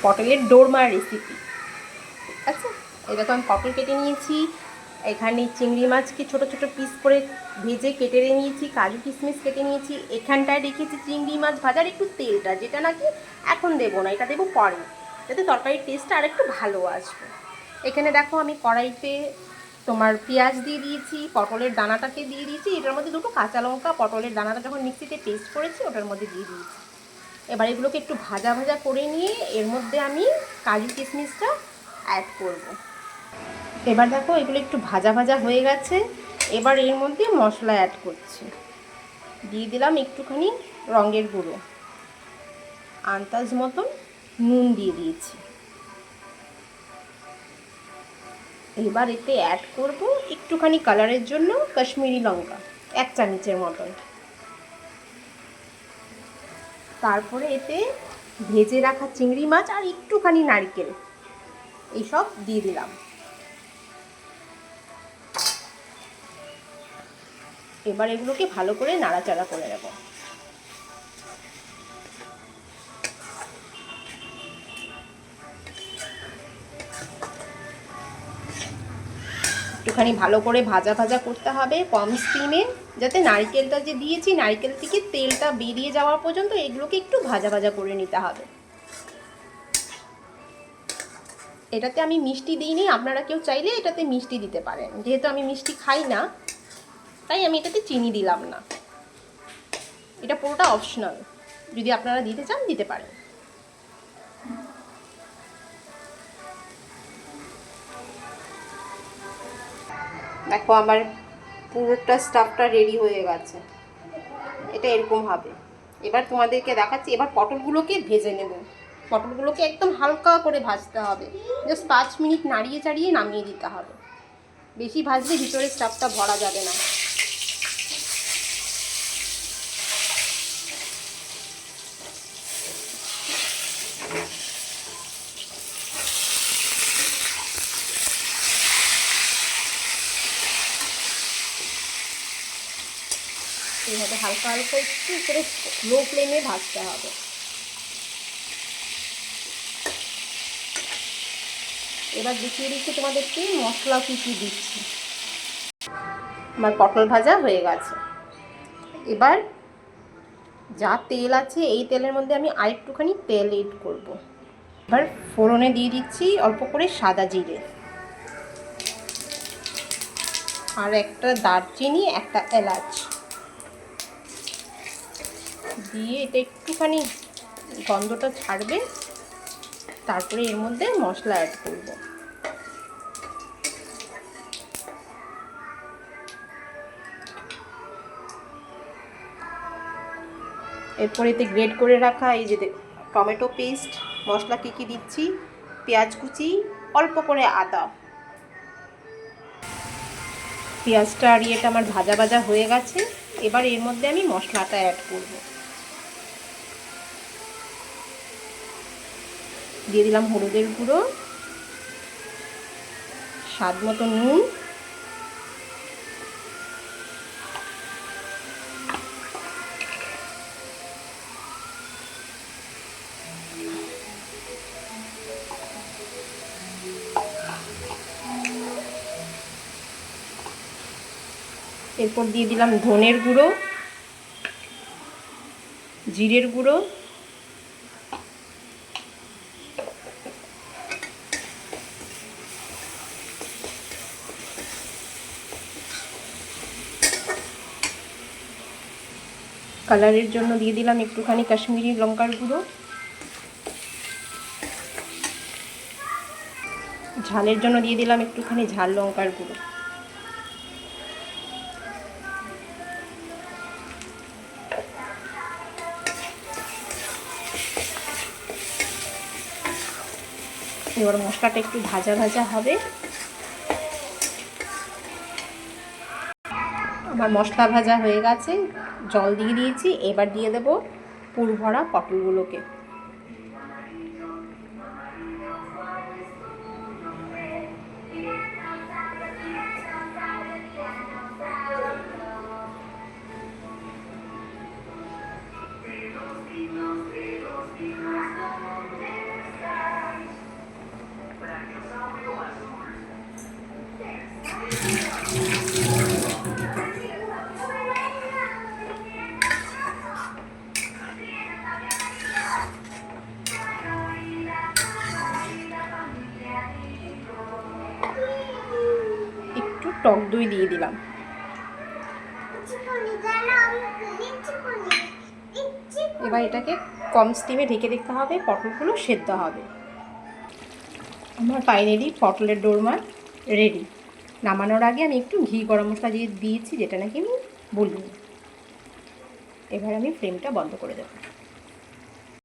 পটলের দোরমা রেসিপি। ঠিক আছে, এই দেখো আমি পটল কেটে নিয়েছি, এখানে চিংড়ি মাছকে ছোট ছোট পিস করে ভেজে কেটে নিয়েছি, কাজু কিশমিশ কেটে নিয়েছি, এখানটায় রেখেছি চিংড়ি মাছ ভাজার একটু তেলটা, যেটা নাকি এখন দেবো না, এটা দেবো পরে, যাতে তরকারির টেস্টটা আর একটু ভালো আসবে। এখানে দেখো আমি কড়াইতে তোমার পেঁয়াজ দিয়ে দিয়েছি, পটলের দানাটাকে দিয়ে দিয়েছি, এটার মধ্যে দুটো কাঁচা লঙ্কা, পটলের দানাটা যখন মিক্সিতে পেস্ট করেছি ওটার মধ্যে দিয়ে দিয়েছি। এবার এগুলোকে একটু ভাজা ভাজা করে নিয়ে এর মধ্যে আমি কাজু কিশমিশটা অ্যাড করব। এবার দেখো এগুলো একটু ভাজা ভাজা হয়ে গেছে, এবার এর মধ্যে মশলা অ্যাড করছি। দিয়ে দিলাম একটুখানি রঙের গুঁড়ো, আন্দাজ মতন নুন দিয়ে দিয়েছি। এবার এতে অ্যাড করব একটুখানি কালারের জন্য কাশ্মীরি লঙ্কা, 1 চামচের মতন। তারপরে এতে ভেজে রাখা চিংড়ি মাছ আর একটুখানি নারকেল এইসব দিয়ে দিলাম। এবার এগুলোকে ভালো করে নাড়াচাড়া করে নেব। একটুখানি ভালো করে ভাজা ভাজা করতে হবে কম স্টিমে, যাতে নারকেলটা যে দিয়েছি নারকেল থেকে তেলটা বেরিয়ে যাওয়া পর্যন্ত এগুলোকে একটু ভাজা ভাজা করে নিতে হবে। এটাতে আমি মিষ্টি দিইনি, আপনারা কেউ চাইলে এটাতে মিষ্টি দিতে পারেন, যেহেতু আমি মিষ্টি খাই না তাই আমি এটাতে চিনি দিলাম না। এটা পুরোটা অপশনাল, যদি আপনারা দিতে চান দিতে পারেন। দেখো আমার পুরোটা স্টাফটা রেডি হয়ে গেছে, এটা এরকম হবে। এবার তোমাদেরকে দেখাচ্ছি, এবার পটলগুলোকে ভেজে নেব। পটলগুলোকে একদম হালকা করে ভাজতে হবে, জাস্ট 5 মিনিট নাড়িয়ে চাড়িয়ে নামিয়ে দিতে হবে। বেশি ভাজলে ভিতরে স্টাফটা ভরা যাবে না। এইভাবে হালকা হালকা একটু করে লো ফ্লেমে ভাজতে হবে। এবার দেখিয়ে দিচ্ছি তোমাদেরকে মশলা কী কী দিচ্ছি। আমার পটল ভাজা হয়ে গেছে। এবার যা তেল আছে এই তেলের মধ্যে আমি আরেকটুখানি তেল এড করব। এবার ফোড়নে দিয়ে দিচ্ছি অল্প করে সাদা জিরে, আর একটা দারচিনি, একটা এলাচ দিয়ে এটা একটুখানি গন্ধটা ছাড়বে, তারপরে এর মধ্যে মশলা অ্যাড করব। এরপর এতে গ্রেট করে রাখা এই যে টমেটো পেস্ট, মশলা কী কী দিচ্ছি, পেঁয়াজ কুচি, অল্প করে আদা। পেঁয়াজটা আর ইয়েটা আমার ভাজা ভাজা হয়ে গেছে, এবার এর মধ্যে আমি মশলাটা অ্যাড করব। দিয়ে দিলাম হলুদের গুঁড়ো, স্বাদ মতো নুন, এরপর দিয়ে দিলাম ধনের গুঁড়ো, জিরের গুঁড়ো, কালারের জন্য দিয়ে দিলাম একটুখানি কাশ্মীরি লঙ্কার গুঁড়ো, ঝালের জন্য দিয়ে দিলাম একটুখানি ঝাল লঙ্কার গুঁড়ো। এবার মশলাটা একটু ভাজা ভাজা হবে। আমার মশলা ভাজা হয়ে গেছে, জল দিয়ে দিয়েছি। এবার দিয়ে দেব পুর ভরা পটলগুলোকে। একটু টক দই দিয়ে দিলাম। এবার এটাকে কম স্টিমে ঢেকে দেখতে হবে, পটলগুলো সেদ্ধ হবে। আমার ফাইনালি পটলের দোরমা রেডি। নামানোর আগে আমি একটু ঘি গরম মশলা দিয়েছি, যেটা নাকি আমি বলিনি। এবার আমি ফ্লেমটা বন্ধ করে দেবো।